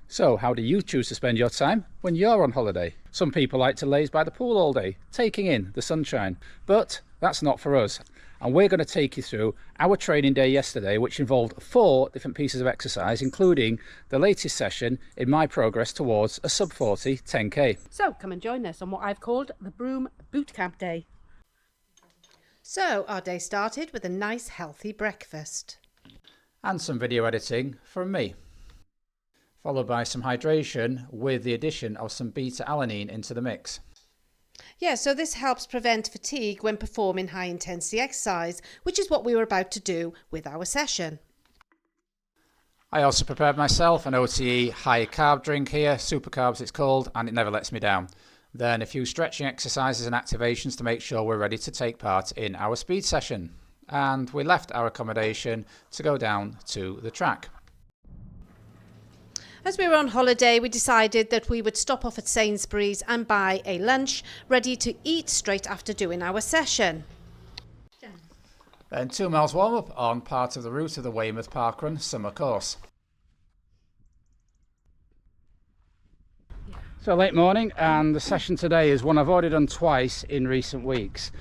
So, how do you choose to spend your time when you're on holiday? Some people like to laze by the pool all day, taking in the sunshine, but that's not for us. And we're going to take you through our training day yesterday, which involved 4 different pieces of exercise, including the latest session in my progress towards a sub 40 10k. So come and join us on what I've called the Broom Bootcamp Day. So our day started with a nice healthy breakfast. And some video editing from me, followed by some hydration with the addition of some beta-alanine into the mix. Yeah, so this helps prevent fatigue when performing high intensity exercise, which is what we were about to do with our session. I also prepared myself an OTE high carb drink here, super carbs it's called, and it never lets me down. Then a few stretching exercises and activations to make sure we're ready to take part in our speed session. And we left our accommodation to go down to the track. As we were on holiday, we decided that we would stop off at Sainsbury's and buy a lunch ready to eat straight after doing our session. Then 2 miles warm up on part of the route of the Weymouth Parkrun summer course. So late morning, and the session today is one I've already done twice in recent weeks.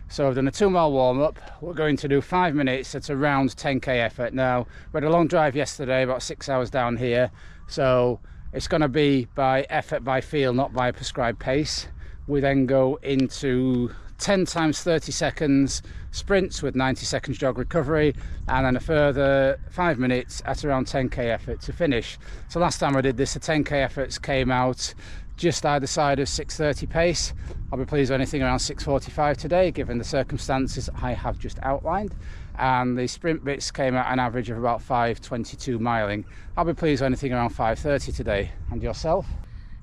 So I've done a 2 mile warm up. We're going to do 5 minutes at around 10k effort. Now, we had a long drive yesterday, about 6 hours down here. So it's going to be by effort, by feel, not by prescribed pace. We then go into 10 times 30 seconds sprints with 90 seconds jog recovery, and then a further 5 minutes at around 10k effort to finish. So last time I did this, the 10k efforts came out just either side of 6:30 pace. I'll be pleased with anything around 6:45 today, given the circumstances I have just outlined. And the sprint bits came out an average of about 5:22 miling. I'll be pleased with anything around 5:30 today. And yourself?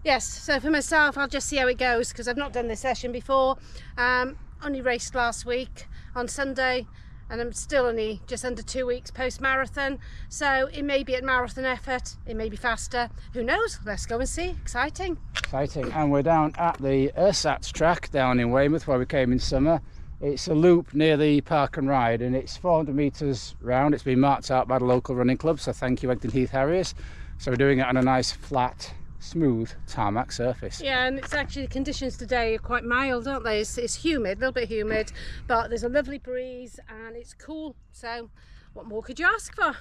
Yes, so for myself, I'll just see how it goes because I've not done this session before. Only raced last week on Sunday, and I'm still only just under 2 weeks post-marathon. So it may be at marathon effort, it may be faster. Who knows? Let's go and see. Exciting. Exciting. And we're down at the Ersatz track down in Weymouth, where we came in summer. It's a loop near the park and ride, and it's 400 metres round. It's been marked out by the local running club, so thank you, Egdon Heath Harriers. So we're doing it on a nice flat, smooth tarmac surface. Yeah, and it's actually, the conditions today are quite mild, aren't they? It's humid, a little bit humid, but there's a lovely breeze and it's cool. So what more could you ask for?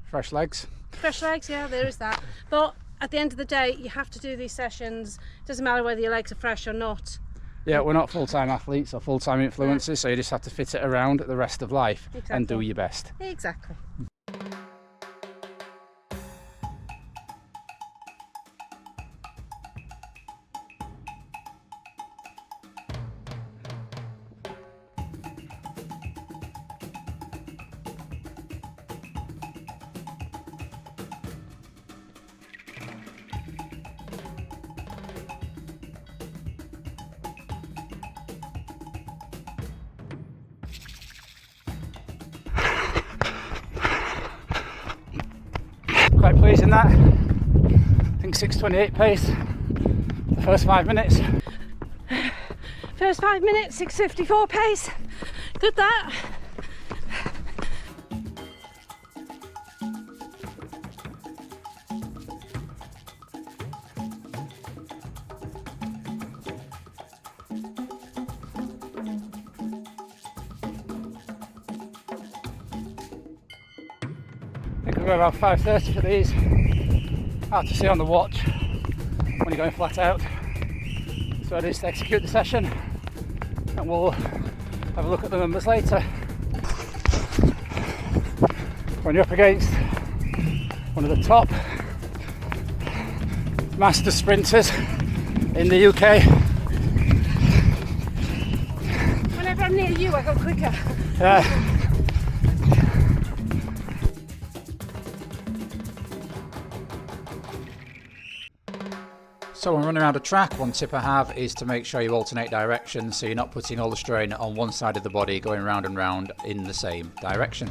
Fresh legs. Fresh legs, yeah, there is that. But at the end of the day, you have to do these sessions. It doesn't matter whether your legs are fresh or not. Yeah, we're not full-time athletes or full-time influencers, so you just have to fit it around the rest of life. Exactly. And do your best. Exactly. Quite pleased in that. I think 6:28 pace the first 5 minutes. First 5 minutes, 6:54 pace. Good that. I think we're about 5:30 for these. Hard to see on the watch when you're going flat out. So it is to execute the session, and we'll have a look at the numbers later. When you're up against one of the top master sprinters in the UK. Whenever I'm near you, I go quicker. Yeah. So when running around a track, one tip I have is to make sure you alternate directions so you're not putting all the strain on one side of the body going round and round in the same direction.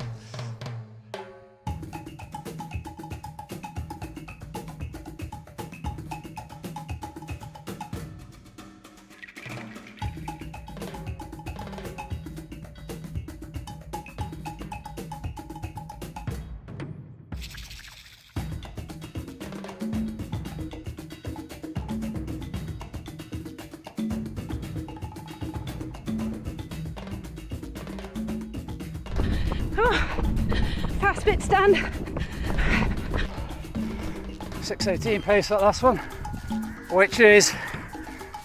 Fast bit stand. 6:18 pace that last one, which is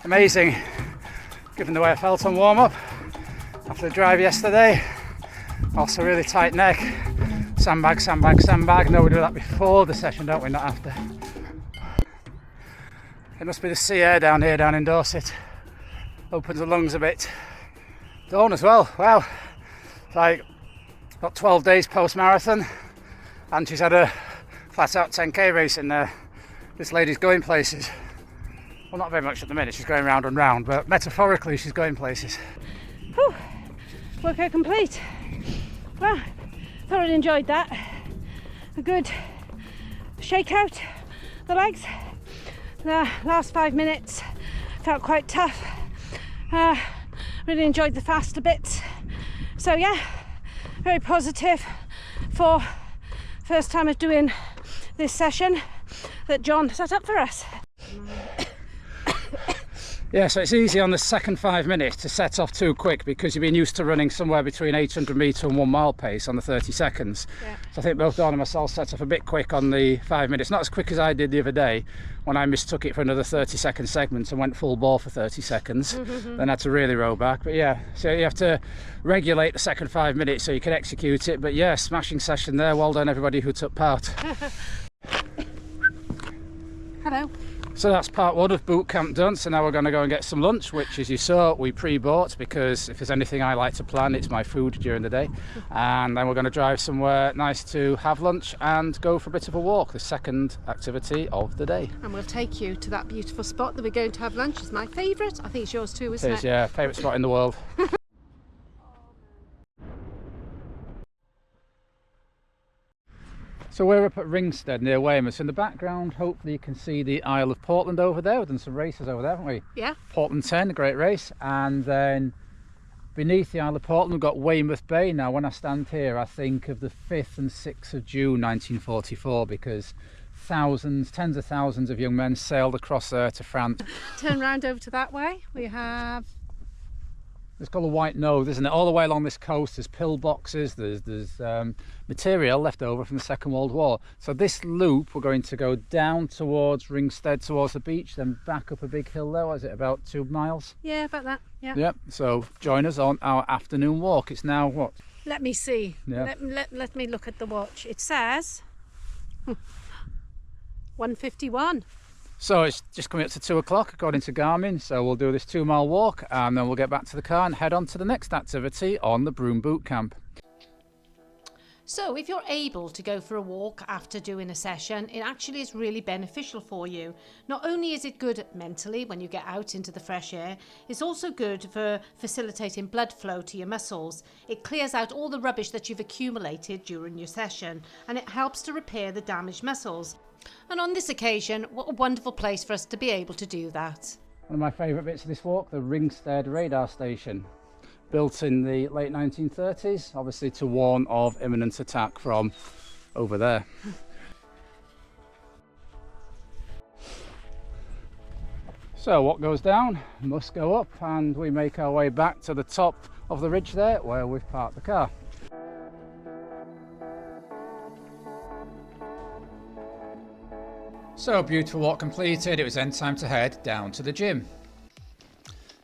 amazing given the way I felt on warm up after the drive yesterday. Also really tight neck, sandbag, sandbag, sandbag. No, we do that before the session, don't we? Not after. It must be the sea air down here, down in Dorset. Opens the lungs a bit. Dawn as well, wow. Like, got 12 days post-marathon, and she's had a flat-out 10k race in there. This lady's going places. Well, not very much at the minute, she's going round and round, but metaphorically she's going places. Whew. Workout complete. Well, thoroughly enjoyed that. A good shake out the legs. The last 5 minutes felt quite tough. Really enjoyed the faster bits. So yeah, very positive for first time of doing this session that John set up for us. Yeah, so it's easy on the second 5 minutes to set off too quick because you've been used to running somewhere between 800 metre and 1 mile pace on the 30 seconds. Yeah. So I think both Dawn and myself set off a bit quick on the 5 minutes, not as quick as I did the other day when I mistook it for another 30-second segment and went full bore for 30 seconds, then had to really row back. But yeah, so you have to regulate the second 5 minutes so you can execute it. But yeah, smashing session there, well done everybody who took part. Hello. So that's part one of boot camp done. So now we're going to go and get some lunch, which, as you saw, we pre-bought because if there's anything I like to plan, it's my food during the day. And then we're going to drive somewhere nice to have lunch and go for a bit of a walk, the second activity of the day. And we'll take you to that beautiful spot that we're going to have lunch. It's my favourite. I think it's yours too, isn't it? It is, yeah, favourite spot in the world. So we're up at Ringstead near Weymouth. In the background, hopefully you can see the Isle of Portland over there. We've done some races over there, haven't we? Yeah. Portland 10, a great race. And then beneath the Isle of Portland, we've got Weymouth Bay. Now, when I stand here, I think of the 5th and 6th of June 1944 because thousands, tens of thousands of young men sailed across there to France. Turn round over to that way. We have... It's called a white nose, isn't it? All the way along this coast, there's pillboxes, there's material left over from the Second World War. So this loop, we're going to go down towards Ringstead, towards the beach, then back up a big hill there. What is it, about 2 miles? Yeah, about that. Yeah. Yep. So join us on our afternoon walk. It's now what? Let me see. Yeah. Let me look at the watch. It says 1:51. So it's just coming up to 2 o'clock according to Garmin. So we'll do this 2 mile walk and then we'll get back to the car and head on to the next activity on the Broom Boot Camp. So if you're able to go for a walk after doing a session, it actually is really beneficial for you. Not only is it good mentally when you get out into the fresh air, it's also good for facilitating blood flow to your muscles. It clears out all the rubbish that you've accumulated during your session and it helps to repair the damaged muscles. And on this occasion, what a wonderful place for us to be able to do that. One of my favourite bits of this walk, the Ringstead radar station. Built in the late 1930s, obviously to warn of imminent attack from over there. So what goes down must go up, and we make our way back to the top of the ridge there where we've parked the car. So beautiful walk completed. It was then time to head down to the gym.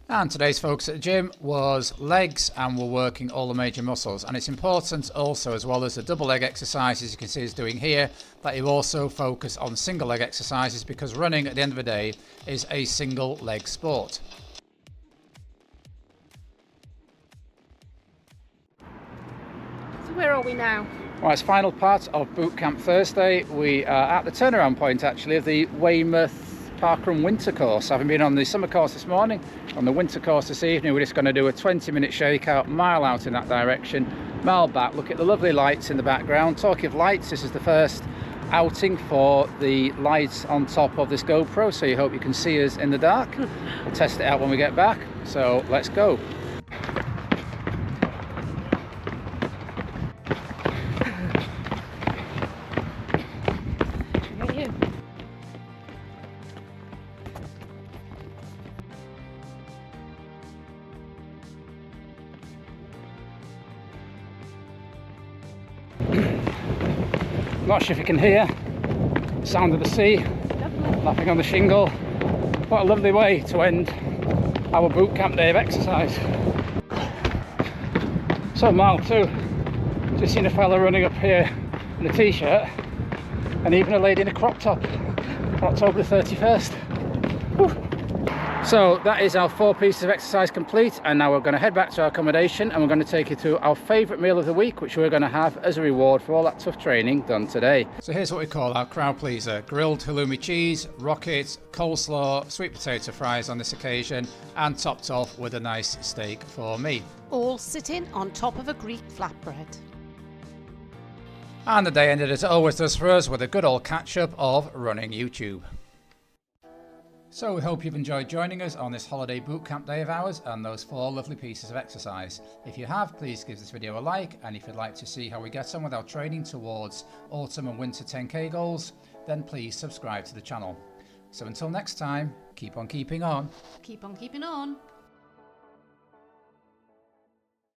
And today's focus at the gym was legs, and we're working all the major muscles. And it's important also, as well as the double leg exercises you can see us doing here, that you also focus on single leg exercises because running at the end of the day is a single leg sport. So where are we now? Right, it's final part of Boot Camp Thursday. We are at the turnaround point actually of the Weymouth Parkrun winter course. Having been on the summer course this morning, on the winter course this evening, we're just going to do a 20-minute shakeout, mile out in that direction, mile back. Look at the lovely lights in the background. Talking of lights, this is the first outing for the lights on top of this GoPro, so you hope you can see us in the dark. We'll test it out when we get back, so let's go. not sure if you can hear the sound of the sea lapping on the shingle. What a lovely way to end our boot camp day of exercise. So mile 2, just seen a fella running up here in a t-shirt, and even a lady in a crop top for October the 31st. Whew. So that is our 4 pieces of exercise complete, and now we're going to head back to our accommodation and we're going to take you to our favourite meal of the week, which we're going to have as a reward for all that tough training done today. So here's what we call our crowd pleaser: grilled halloumi cheese, rocket, coleslaw, sweet potato fries on this occasion, and topped off with a nice steak for me. All sitting on top of a Greek flatbread. And the day ended as it always does for us, with a good old catch up of running YouTube. So we hope you've enjoyed joining us on this holiday boot camp day of ours and those 4 lovely pieces of exercise. If you have, please give this video a like, and if you'd like to see how we get on with our training towards autumn and winter 10k goals, then please subscribe to the channel. So until next time, keep on keeping on. Keep on keeping on.